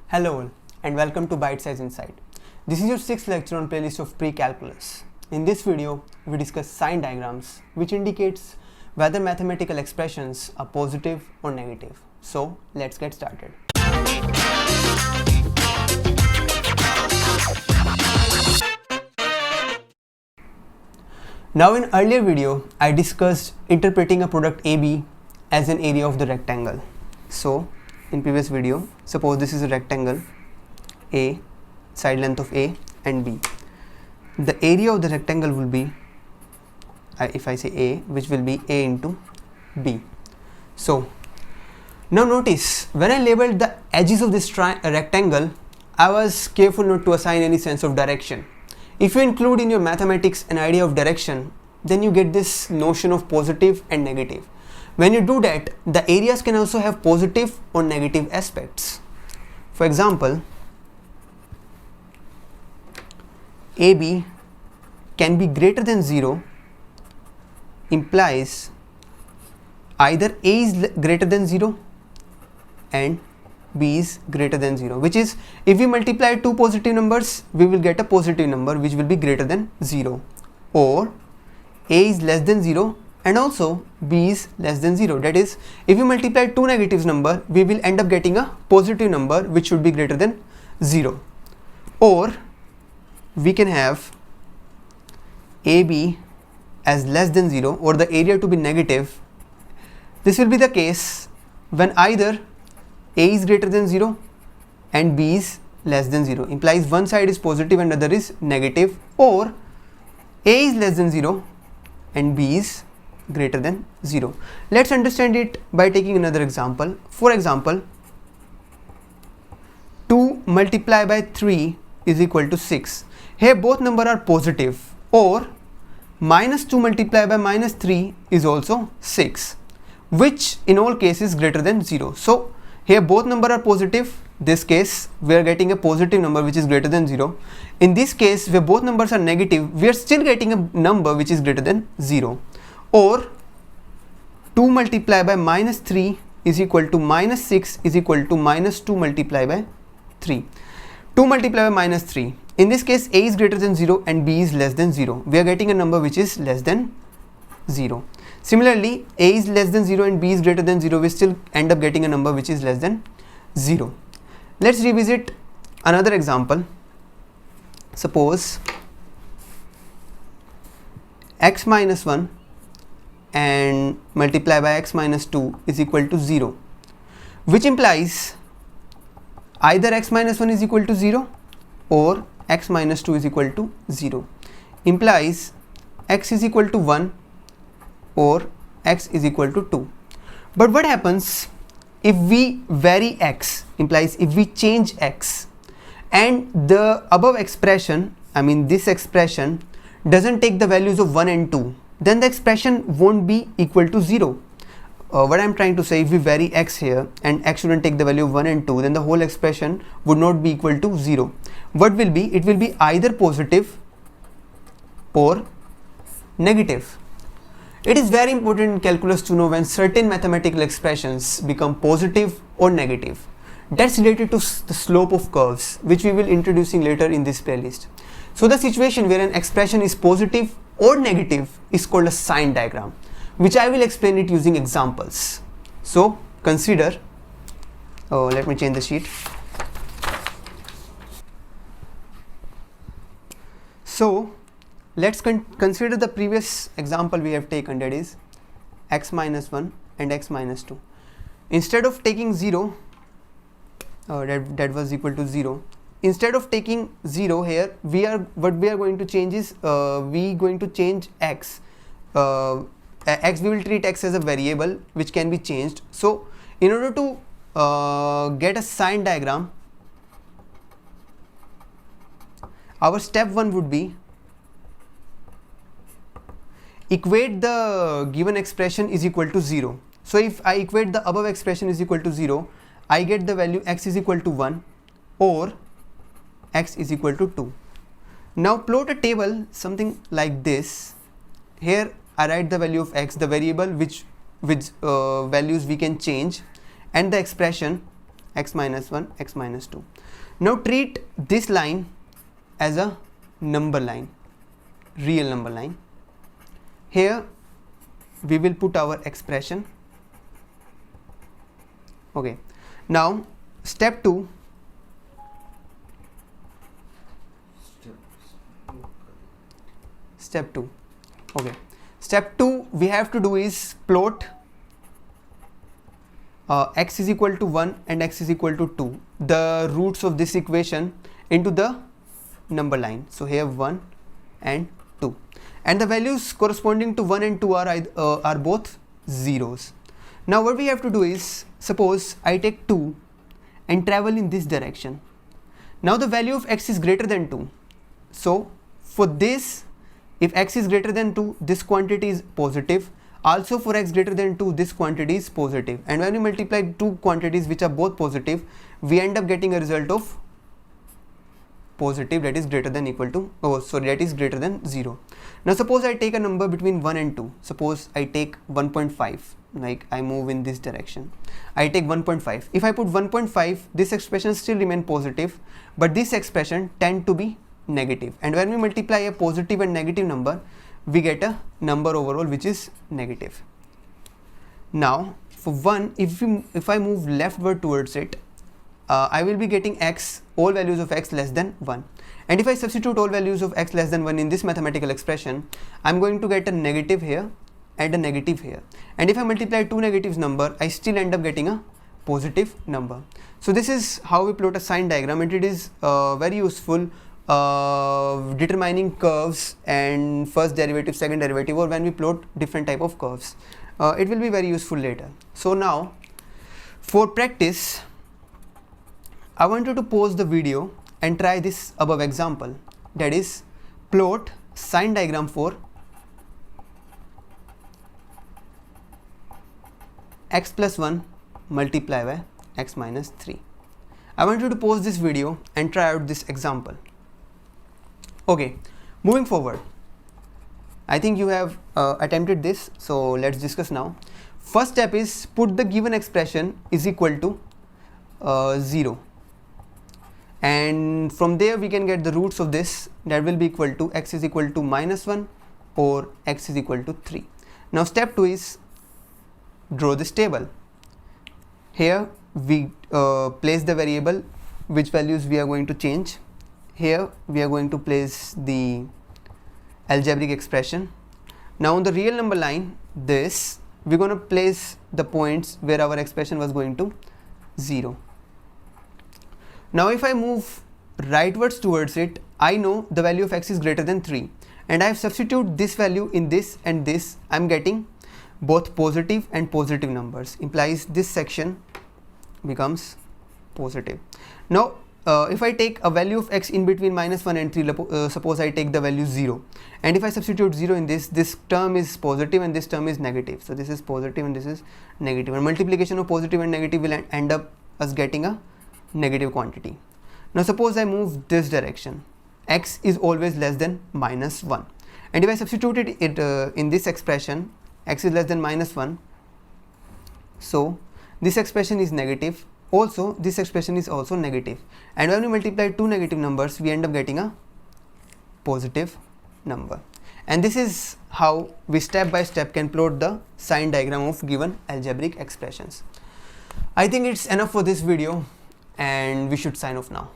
Hello all and welcome to Bite Size Insight. This is your 6th lecture on playlist of pre-calculus. In this video, we discuss sign diagrams which indicates whether mathematical expressions are positive or negative. So let's get started. Now in earlier video, I discussed interpreting a product AB as an area of the rectangle. So in previous video, suppose this is a rectangle A, side length of A and B. The area of the rectangle will be, if I say A, which will be A into B. So now notice, when I labeled the edges of this rectangle, I was careful not to assign any sense of direction. If you include in your mathematics an idea of direction, then you get this notion of positive and negative. When you do that, the areas can also have positive or negative aspects. For example, AB can be greater than 0 implies either A is greater than 0 and B is greater than 0, which is if we multiply two positive numbers, we will get a positive number which will be greater than 0, or A is less than 0 and also B is less than 0. That is, if we multiply two negatives number, we will end up getting a positive number which should be greater than 0. Or we can have AB as less than 0 or the area to be negative. This will be the case when either A is greater than 0 and B is less than 0, implies one side is positive and other is negative, or A is less than 0 and B is greater than 0. Let's understand it by taking another example. For example, 2 multiplied by 3 is equal to 6. Here both numbers are positive, or minus 2 multiplied by minus 3 is also 6, which in all cases is greater than 0. So here both numbers are positive. This case we are getting a positive number which is greater than 0. In this case where both numbers are negative, we are still getting a number which is greater than 0. Or 2 multiplied by minus 3 is equal to minus 6 is equal to minus 2 multiplied by 3. 2 multiplied by minus 3. In this case A is greater than 0 and B is less than 0. We are getting a number which is less than 0. Similarly, A is less than 0 and B is greater than 0. We still end up getting a number which is less than 0. Let's revisit another example. Suppose x minus 1 and multiply by x minus 2 is equal to 0, which implies either x minus 1 is equal to 0 or x minus 2 is equal to 0, implies x is equal to 1 or x is equal to 2. But what happens if we vary x, implies if we change x and the above expression, I mean this expression, doesn't take the values of 1 and 2, then the expression won't be equal to 0. What I am trying to say, if we vary x here and x shouldn't take the value of 1 and 2, then the whole expression would not be equal to 0. What will be? It will be either positive or negative. It is very important in calculus to know when certain mathematical expressions become positive or negative. That's related to the slope of curves, which we will introducing later in this playlist. So the situation where an expression is positive or negative is called a sign diagram, which I will explain it using examples. So consider, let me change the sheet. So let's consider the previous example we have taken, that is x minus 1 and x minus 2. Instead of taking 0, that was equal to 0. Instead of taking 0 here, what we are going to change is we going to change x. X, we will treat x as a variable which can be changed. So in order to get a sign diagram, our step 1 would be equate the given expression is equal to 0. So if I equate the above expression is equal to 0, I get the value x is equal to 1 or x is equal to 2. Now plot a table something like this. Here I write the value of x, the variable which values we can change, and the expression, x minus 1, x minus 2. Now treat this line as a number line, real number line. Here we will put our expression. Okay, now step 2. Step 2. Okay, step 2 we have to do is plot x is equal to 1 and x is equal to 2, the roots of this equation, into the number line. So here 1 and 2, and the values corresponding to 1 and 2 are both zeros. Now what we have to do is, suppose I take 2 and travel in this direction. Now the value of x is greater than 2. So for this, if x is greater than 2, this quantity is positive. Also for x greater than 2, this quantity is positive. And when we multiply two quantities which are both positive, we end up getting a result of positive, that is greater than equal to, that is greater than 0. Now suppose I take a number between 1 and 2. Suppose I take 1.5, like I move in this direction. I take 1.5. If I put 1.5, this expression still remain positive, but this expression tend to be negative. And when we multiply a positive and negative number, we get a number overall which is negative. Now for 1, if I move leftward towards it, I will be getting x, all values of x less than 1. And if I substitute all values of x less than 1 in this mathematical expression, I am going to get a negative here and a negative here. And if I multiply two negatives number, I still end up getting a positive number. So this is how we plot a sign diagram, and it is very useful determining curves and first derivative, second derivative, or when we plot different type of curves. It will be very useful later. So now for practice, I want you to pause the video and try this above example, that is plot sign diagram for x plus 1 multiplied by x minus 3. I want you to pause this video and try out this example. Okay, moving forward, I think you have attempted this, so let's discuss now. First step is put the given expression is equal to 0, and from there we can get the roots of this, that will be equal to x is equal to minus 1 or x is equal to 3. Now step 2 is draw this table. Here we place the variable which values we are going to change. Here we are going to place the algebraic expression. Now on the real number line, this we're going to place the points where our expression was going to 0. Now if I move rightwards towards it, I know the value of x is greater than 3, and I have substituted this value in this and this. I am getting both positive and positive numbers, implies this section becomes positive. Now if I take a value of x in between minus 1 and 3, suppose I take the value 0, and if I substitute 0 in this term is positive and this term is negative. So this is positive and this is negative, and multiplication of positive and negative will end up us getting a negative quantity. Now suppose I move this direction, x is always less than minus 1, and if I substituted it in this expression, x is less than minus 1, so this expression is negative. Also this expression is also negative, and when we multiply two negative numbers, we end up getting a positive number. And this is how we step by step can plot the sign diagram of given algebraic expressions. I think it's enough for this video, and we should sign off now.